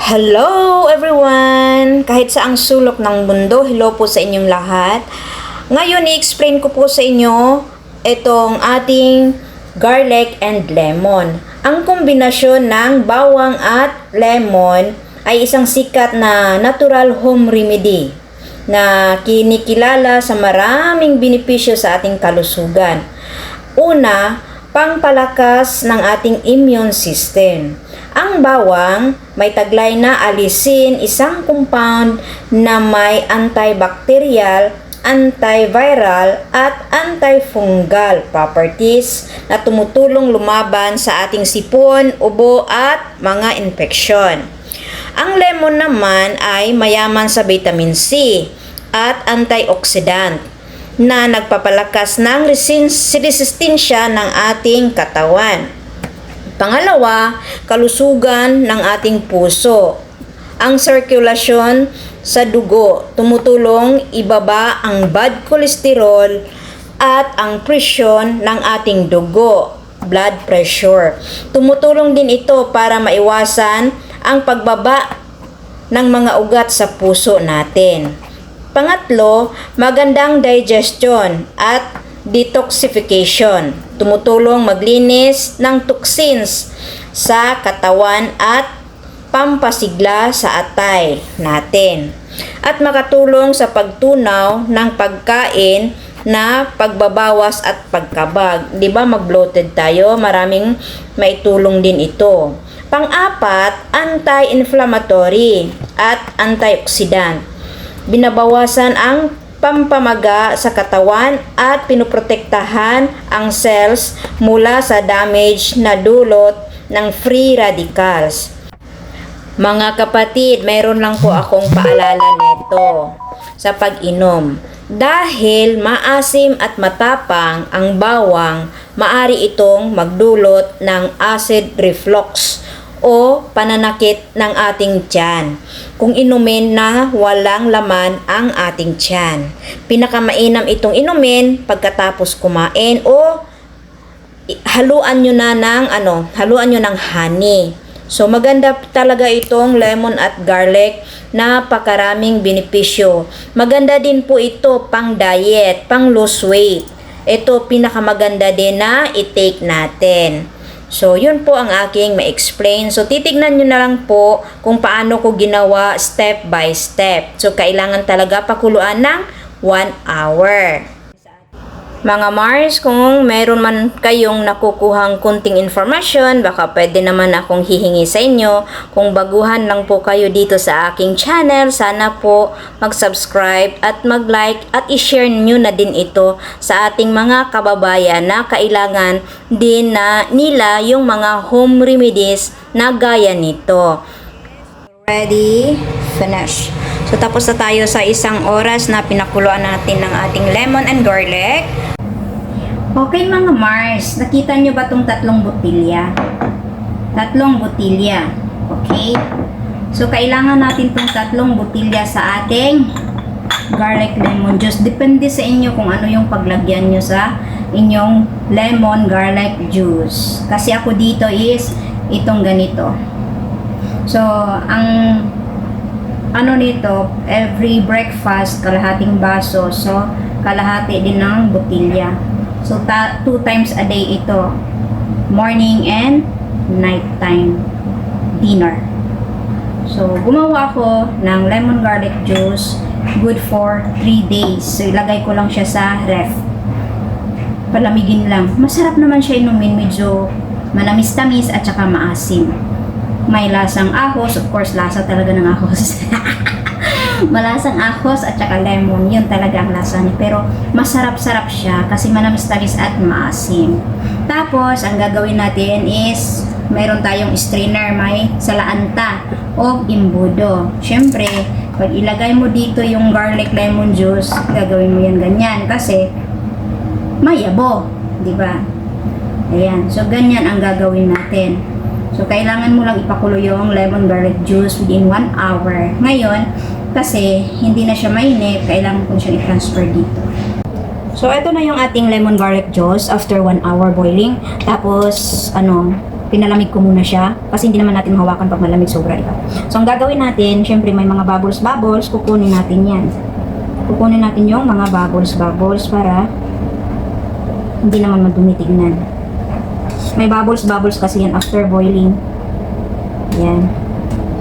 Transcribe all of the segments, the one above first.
Hello everyone! Kahit saang sulok ng mundo, hello po sa inyong lahat. Ngayon, i-explain ko po sa inyo itong ating garlic and lemon. Ang kombinasyon ng bawang at lemon ay isang sikat na natural home remedy na kinikilala sa maraming benepisyo sa ating kalusugan. Una, pangpalakas ng ating immune system. Ang bawang may taglay na alisin, isang compound na may antibacterial, antiviral at antifungal properties na tumutulong lumaban sa ating sipon, ubo at mga infeksyon. Ang lemon naman ay mayaman sa vitamin C at antioxidant na nagpapalakas ng resistensya ng ating katawan. Pangalawa, kalusugan ng ating puso. Ang sirkulasyon sa dugo, tumutulong ibaba ang bad cholesterol at ang presyon ng ating dugo, blood pressure. Tumutulong din ito para maiwasan ang pagbaba ng mga ugat sa puso natin. Pangatlo, magandang digestion at detoxification. Tumutulong maglinis ng toxins sa katawan at pampasigla sa atay natin. At makatulong sa pagtunaw ng pagkain na pagbabawas at pagkabag. 'Di ba mag-bloated tayo? Maraming maitulong din ito. Pang-apat, anti-inflammatory at antioxidant. Binabawasan ang pampamaga sa katawan at pinoprotektahan ang cells mula sa damage na dulot ng free radicals. Mga kapatid, mayroon lang po akong paalala nito sa pag-inom. Dahil maasim at matapang ang bawang, maari itong magdulot ng acid reflux o pananakit ng ating tiyan kung inumin na walang laman ang ating tiyan. Pinakamainam itong inumin pagkatapos kumain o haluan nyo ng honey. So maganda talaga itong lemon at garlic, napakaraming benepisyo. Maganda din po ito pang diet, pang lose weight. Ito pinakamaganda din na i-take natin. So, yun po ang aking ma-explain. So, titignan nyo na lang po kung paano ko ginawa step by step. So, kailangan talaga pakuluan ng 1 hour. Mga Mars, kung meron man kayong nakukuhang kunting information, baka pwede naman akong hihingi sa inyo. Kung baguhan lang po kayo dito sa aking channel, sana po mag-subscribe at mag-like at i-share nyo na din ito sa ating mga kababayan na kailangan din na nila yung mga home remedies na gaya nito. Ready? Finish. So, tapos na tayo sa 1 oras na pinakuluan natin ng ating lemon and garlic. Okay mga Mars, nakita nyo ba itong 3 botilya? 3 botilya. Okay? So, kailangan natin itong 3 botilya sa ating garlic lemon juice. Depende sa inyo kung ano yung paglagyan nyo sa inyong lemon garlic juice. Kasi ako dito is itong ganito. So, ang nito, every breakfast, kalahating baso. So, kalahati din ng botilya. So, 2 times a day ito. Morning and night time dinner. So, gumawa ako ng lemon garlic juice. Good for 3 days. So, ilagay ko lang siya sa ref. Palamigin lang. Masarap naman siya inumin. Medyo manamis-tamis at saka maasim. May lasang ahos. Of course, lasa talaga ng ahos. Malasang ahos at saka lemon. Yun talaga ang lasa niya. Pero masarap-sarap siya kasi manamis-tamis at maasim. Tapos, ang gagawin natin is mayroon tayong strainer, may salaanta o imbudo. Siyempre, pag ilagay mo dito yung garlic lemon juice, gagawin mo yan ganyan kasi mayabo. Diba? Ayan. So, ganyan ang gagawin natin. So, kailangan mo lang ipakulo yung lemon garlic juice within 1 hour. Ngayon, kasi hindi na siya mainit, kailangan ko siya i-transfer dito. So, ito na yung ating lemon garlic juice after 1 hour boiling. Tapos, pinalamig ko muna siya kasi hindi naman natin mahawakan pag malamig sobra, diba? So, ang gagawin natin, syempre may mga bubbles, kukunin natin yan. Kukunin natin yung mga bubbles para hindi naman madumi tignan. May bubbles kasi yan after boiling. Yan.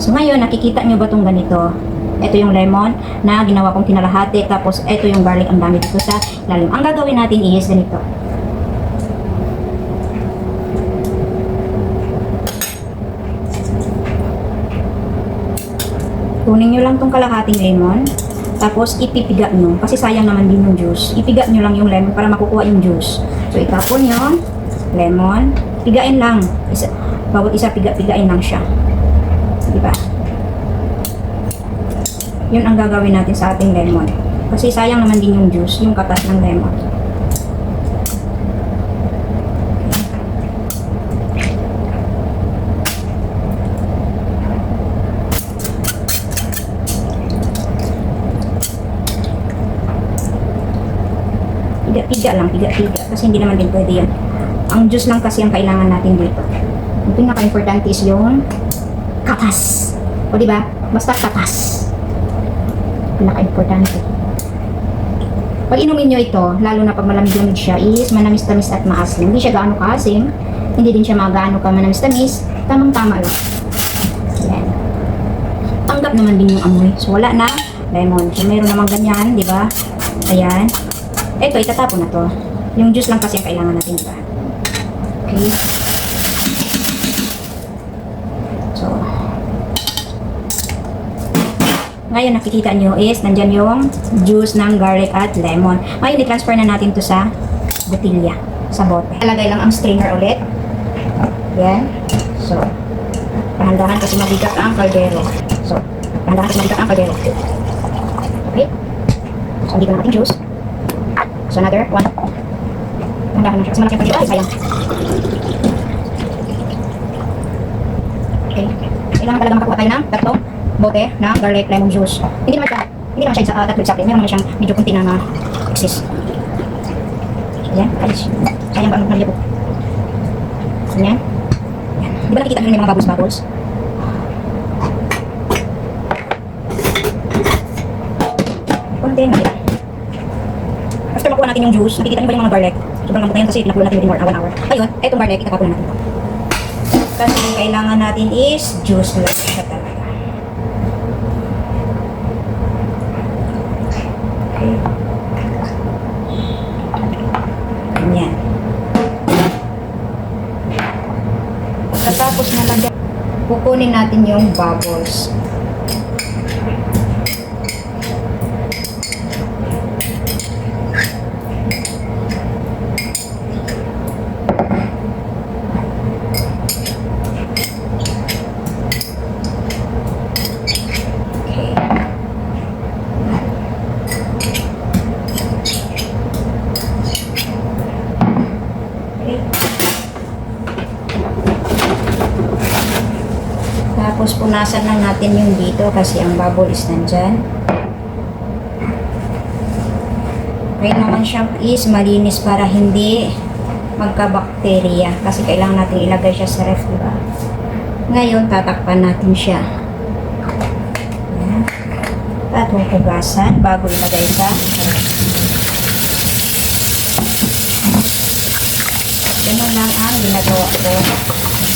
So, ngayon, nakikita nyo ba itong ganito? Ito yung lemon na ginawa kong kinalahati. Tapos, ito yung garlic. Ang dami dito sa lalim. Ang gagawin natin is ganito. Kunin nyo lang tong kalahating lemon. Tapos, ipipiga nyo. Kasi sayang naman din yung juice. Ipiga nyo lang yung lemon para makukuha yung juice. So, itapon nyo. Lemon. Pigain lang. Bawat isa, pigain lang siya. Diba? Yun ang gagawin natin sa ating lemon. Kasi sayang naman din yung juice, yung katas ng lemon. Piga. Kasi hindi naman din pwede yan. Ang juice lang kasi ang kailangan natin dito. Ang pinaka-importante is yung katas. O diba? Basta katas. Pinaka-importante. Pag inumin nyo ito, lalo na pag malamig-lamig siya, is manamis-tamis at maasim. Hindi siya gaano kaasim. Hindi din siya gaano ka manamis-tamis. Tamang-tama lang. Yan. Tanggap naman din yung amoy. So, wala na lemon. So, meron naman ganyan, di ba? Ayan. Ito, itatapon na to. Yung juice lang kasi ang kailangan natin, diba? Okay. So, ngayon nakikita nyo is nandyan yung juice ng garlic at lemon. Ngayon, i-transfer na natin to sa botilya, sa bote. Ilagay lang ang strainer ulit. Yan. So, pahandahan kasi mabigat ang kaldero. Okay. So, hindi ko na natin juice. So, another one. Pahandahan na siya. Kasi malaki ang kaldero. Ay, sayang. Okay. Kailangan talaga makakuha tayo ng tatlong bote na garlic lemon juice. Hindi naman siya sa tatlo sa akin. Meron naman siyang medyo kunti na exist. So, yan. Alis. Sayang ba ang naliyap po? So, yan. Yan. Di ba nakikita nyo yung mga bubbles? Kunti na kita. After makuha natin yung juice, nakikita nyo ba yung mga garlic? Sobrang lambot na yun kasi pinakuha natin within 1 hour. Ayun, etong garlic, itatapon natin. Kasi ang kailangan natin is juice lang siya talaga. Okay. Ganyan. Pagkatapos na lagyan, kukunin natin yung bubbles. Tapos punasan lang natin yung dito kasi ang bubble is nandyan. Kaya naman siyang is malinis para hindi magka-bakterya kasi kailangan natin ilagay siya sa ref, diba? Ngayon, tatakpan natin siya. Ayan. At hugasan bago ilagay sa ref. Ganun lang ang ginagawa ko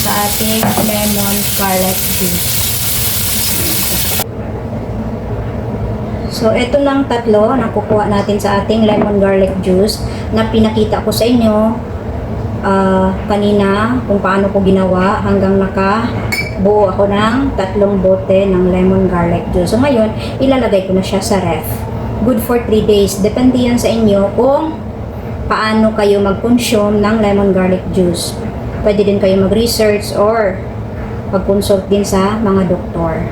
sa ating lemon garlic juice. So, ito lang tatlo na kukuha natin sa ating lemon garlic juice na pinakita ko sa inyo kanina kung paano ko ginawa hanggang nakabuo ako ng 3 bote ng lemon garlic juice. So, ngayon, ilalagay ko na siya sa ref. Good for 3 days. Depende yan sa inyo kung paano kayo mag-consume ng lemon garlic juice. Pwede din kayo mag-research or mag-consult din sa mga doktor.